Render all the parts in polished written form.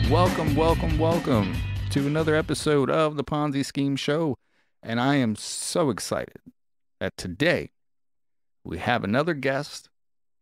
Welcome to another episode of the Ponzi Scheme Show. And I am so excited that today we have another guest,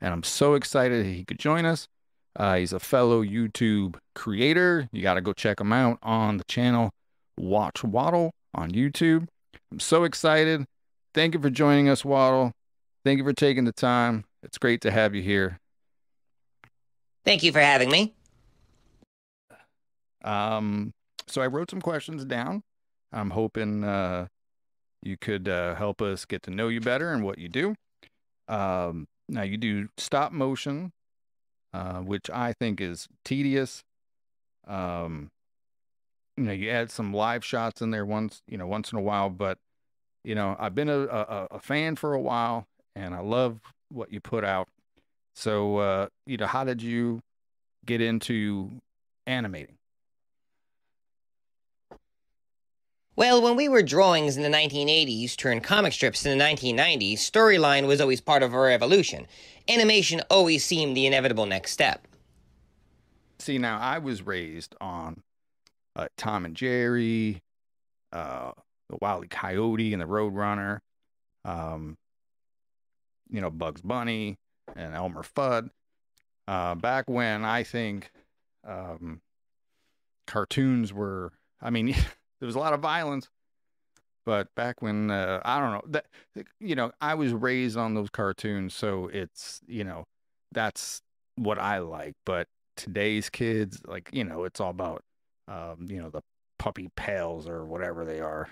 and I'm so excited he could join us. He's a fellow YouTube creator. You got to go check him out on the channel Watch Waddle on YouTube. I'm so excited. Thank you for joining us, Waddle. Thank you for taking the time. It's great to have you here. Thank you for having me. So I wrote some questions down. I'm hoping you could help us get to know you better and what you do. Now you do stop motion, which I think is tedious. You add some live shots in there once in a while, but I've been a fan for a while, and I love what you put out. So how did you get into animating? Well, when we were drawings in the 1980s turned comic strips in the 1990s, storyline was always part of our evolution. Animation always seemed the inevitable next step. See, now I was raised on Tom and Jerry, the Wile E. Coyote and the Roadrunner, Bugs Bunny and Elmer Fudd. Back when I think cartoons were, there was a lot of violence, but back when, I don't know, I was raised on those cartoons, so it's, that's what I like. But today's kids, it's all about, the puppy pals or whatever they are,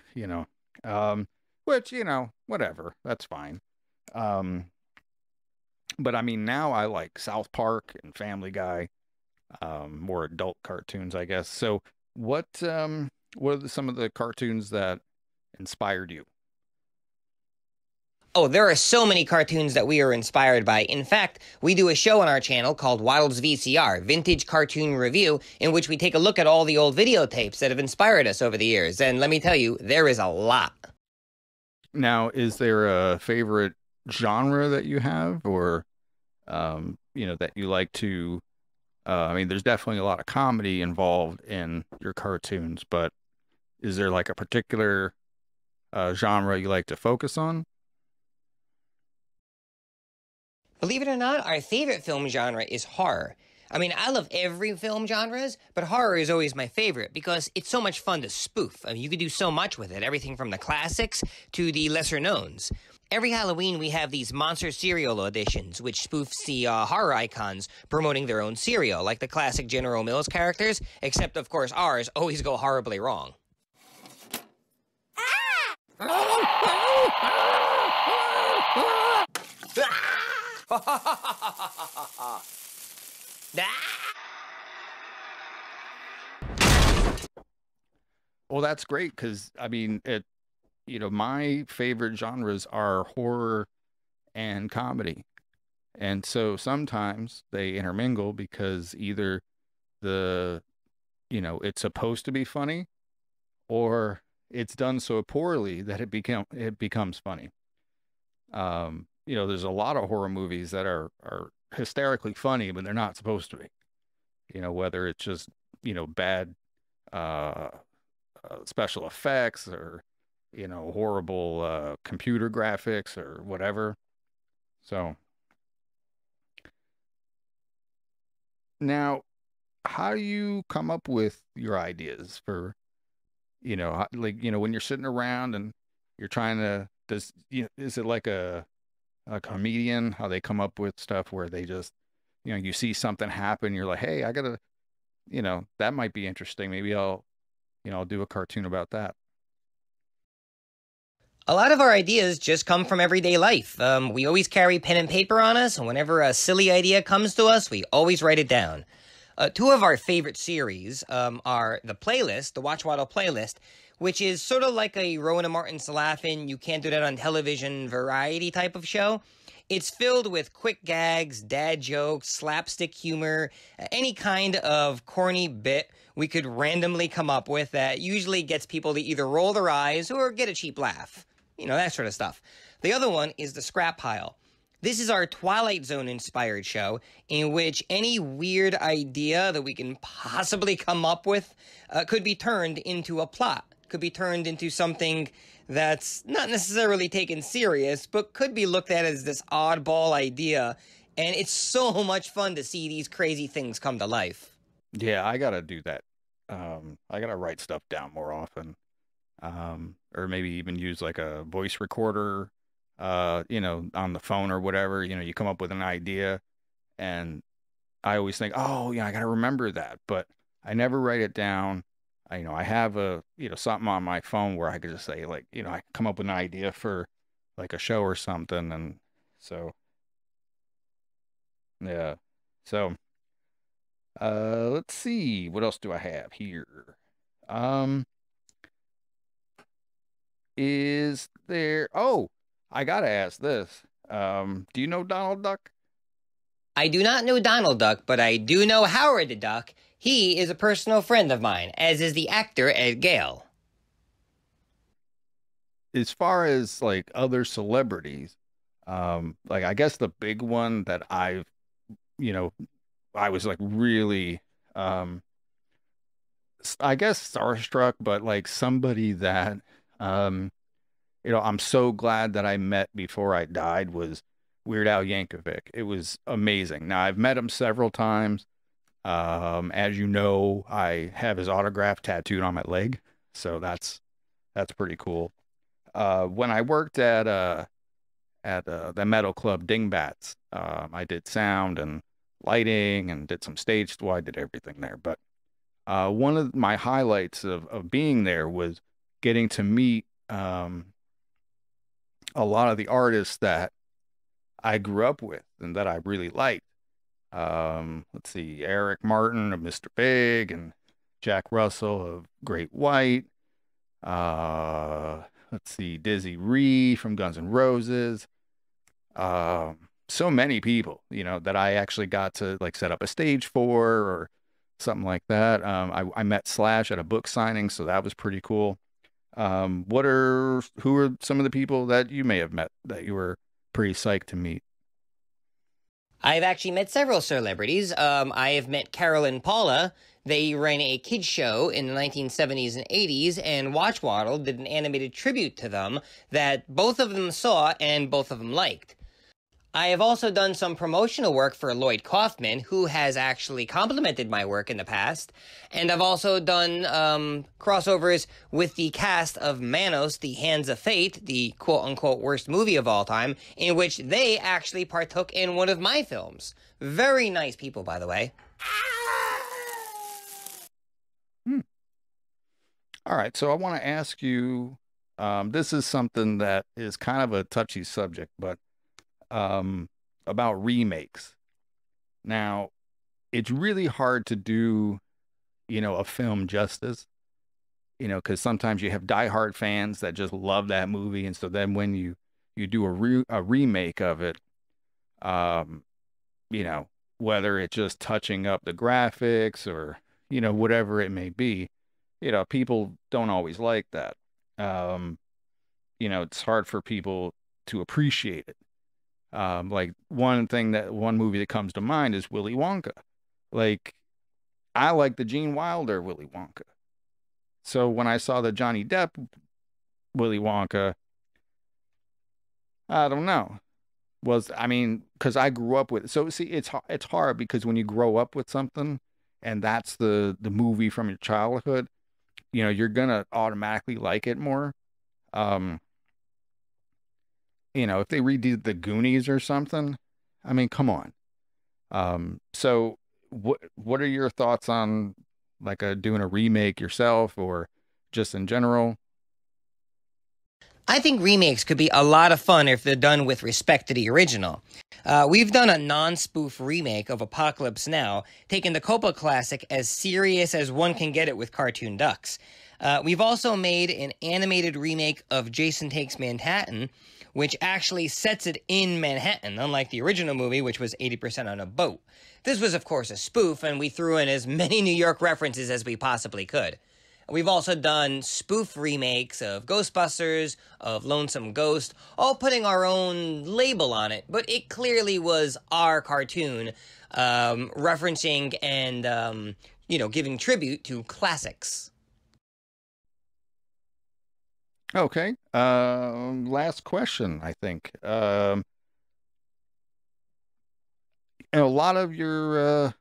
which, whatever, that's fine. But now I like South Park and Family Guy, more adult cartoons, I guess. So what are some of the cartoons that inspired you? Oh, there are so many cartoons that we are inspired by. In fact, we do a show on our channel called Waddle's VCR, Vintage Cartoon Review, in which we take a look at all the old videotapes that have inspired us over the years. And let me tell you, there is a lot. Now, is there a favorite genre that you have, or, that you like to, there's definitely a lot of comedy involved in your cartoons, but is there like a particular genre you like to focus on? Believe it or not, our favorite film genre is horror. I love every film genres, but horror is always my favorite because it's so much fun to spoof. You could do so much with it, everything from the classics to the lesser knowns. Every Halloween, we have these monster cereal auditions, which spoofs the horror icons promoting their own cereal, like the classic General Mills characters, except, of course, ours always go horribly wrong. Well, that's great because my favorite genres are horror and comedy, and so sometimes they intermingle because either it's supposed to be funny, or it's done so poorly that it becomes funny. There's a lot of horror movies that are hysterically funny, but they're not supposed to be. Whether it's just bad special effects, or horrible computer graphics or whatever. So now, how do you come up with your ideas for when you're sitting around and you're trying to, is it like a comedian, how they come up with stuff where they just, you see something happen, you're like, hey, I gotta, that might be interesting, maybe I'll do a cartoon about that? A lot of our ideas just come from everyday life. We always carry pen and paper on us, and whenever a silly idea comes to us, we always write it down. Two of our favorite series are the playlist, the Watch Waddle playlist, which is sort of like a Rowan and Martin Salafin, You Can't Do That on Television variety type of show. It's filled with quick gags, dad jokes, slapstick humor, any kind of corny bit we could randomly come up with that usually gets people to either roll their eyes or get a cheap laugh. That sort of stuff. The other one is the scrap pile. This is our Twilight Zone-inspired show, in which any weird idea that we can possibly come up with could be turned into a plot, could be turned into something that's not necessarily taken serious, but could be looked at as this oddball idea, and it's so much fun to see these crazy things come to life. Yeah, I gotta do that. I gotta write stuff down more often. Or maybe even use like a voice recorder, on the phone or whatever. You come up with an idea, and I always think, oh, I gotta remember that, but I never write it down. I have something on my phone where I could just say, like, I come up with an idea for like a show or something, and so yeah. So let's see, what else do I have here? Um, is there? Oh, I gotta ask this. Do you know Donald Duck? I do not know Donald Duck, but I do know Howard the Duck. He is a personal friend of mine, as is the actor Ed Gale. As far as like other celebrities, like I guess the big one that you know, I was like really, I guess starstruck, but like somebody that, um, I'm so glad that I met before I died was Weird Al Yankovic. It was amazing. Now I've met him several times. As you know, I have his autograph tattooed on my leg, so that's pretty cool. When I worked at the metal club Dingbats, I did sound and lighting and did some stage. Well, I did everything there. But one of my highlights of being there was getting to meet a lot of the artists that I grew up with and that I really liked. Let's see, Eric Martin of Mr. Big and Jack Russell of Great White. Let's see, Dizzy Ree from Guns N' Roses. So many people, that I actually got to like set up a stage for or something like that. I met Slash at a book signing, so that was pretty cool. Who are some of the people that you may have met that you were pretty psyched to meet? I've actually met several celebrities. I have met Carol and Paula. They ran a kids show in the 1970s and 80s, and Waddle did an animated tribute to them that both of them saw and both of them liked. I have also done some promotional work for Lloyd Kaufman, who has actually complimented my work in the past, and I've also done crossovers with the cast of Manos, The Hands of Fate, the quote-unquote worst movie of all time, in which they actually partook in one of my films. Very nice people, by the way. All right, so I want to ask you, this is something that is kind of a touchy subject, but about remakes. Now, it's really hard to do, a film justice, because sometimes you have diehard fans that just love that movie, and so then when you do a remake of it, um, whether it's just touching up the graphics or whatever it may be, people don't always like that. It's hard for people to appreciate it. Like one movie that comes to mind is Willy Wonka. Like, I like the Gene Wilder Willy Wonka. So when I saw the Johnny Depp Willy Wonka, I don't know. Because I grew up with it. So see, it's hard because when you grow up with something and that's the movie from your childhood, you're gonna automatically like it more. Um, if they redid the Goonies or something, come on. So what are your thoughts on like doing a remake yourself or just in general? I think remakes could be a lot of fun if they're done with respect to the original. We've done a non-spoof remake of Apocalypse Now, taking the Coppola classic as serious as one can get it with cartoon ducks. We've also made an animated remake of Jason Takes Manhattan, which actually sets it in Manhattan, unlike the original movie, which was 80% on a boat. This was, of course, a spoof, and we threw in as many New York references as we possibly could. We've also done spoof remakes of Ghostbusters, of Lonesome Ghost, all putting our own label on it, but it clearly was our cartoon, referencing and, giving tribute to classics. Okay. Last question, I think. A lot of your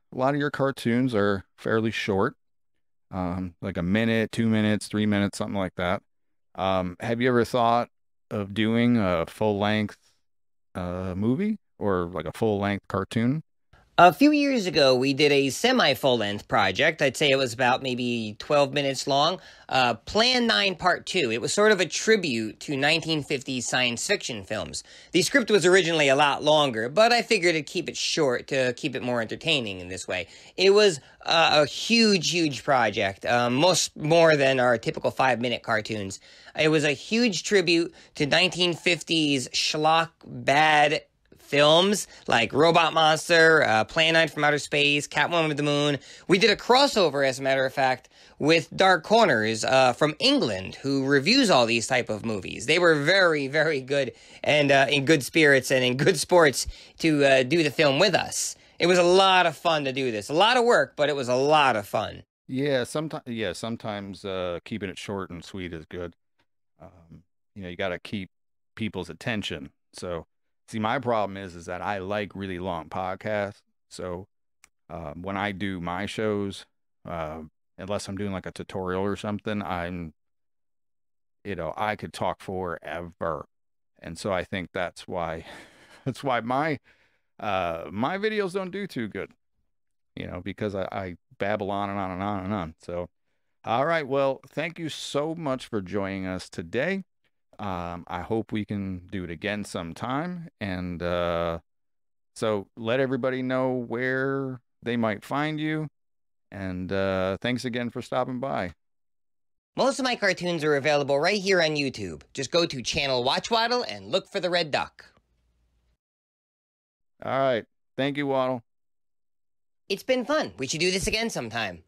cartoons are fairly short, like a minute, 2 minutes, 3 minutes, something like that. Have you ever thought of doing a full length movie or like a full length cartoon? A few years ago, we did a semi full length project. I'd say it was about maybe 12 minutes long. Plan 9 Part 2. It was sort of a tribute to 1950s science fiction films. The script was originally a lot longer, but I figured to keep it short to keep it more entertaining in this way. It was a huge, huge project, most more than our typical 5-minute cartoons. It was a huge tribute to 1950s schlock bad films like Robot Monster, Plan 9 from Outer Space, Catwoman with the Moon. We did a crossover, as a matter of fact, with Dark Corners from England, who reviews all these type of movies. They were very, very good and in good spirits and in good sports to do the film with us. It was a lot of fun to do this. A lot of work, but it was a lot of fun. Sometimes keeping it short and sweet is good. You got to keep people's attention. So, see, my problem is that I like really long podcasts. So, when I do my shows, unless I'm doing like a tutorial or something, I could talk forever. And so I think that's why, that's why my videos don't do too good, because I babble on and on and on and on. So, all right. Well, thank you so much for joining us today. I hope we can do it again sometime. And so let everybody know where they might find you. And thanks again for stopping by. Most of my cartoons are available right here on YouTube. Just go to channel Watch Waddle and look for the red duck. All right. Thank you, Waddle. It's been fun. We should do this again sometime.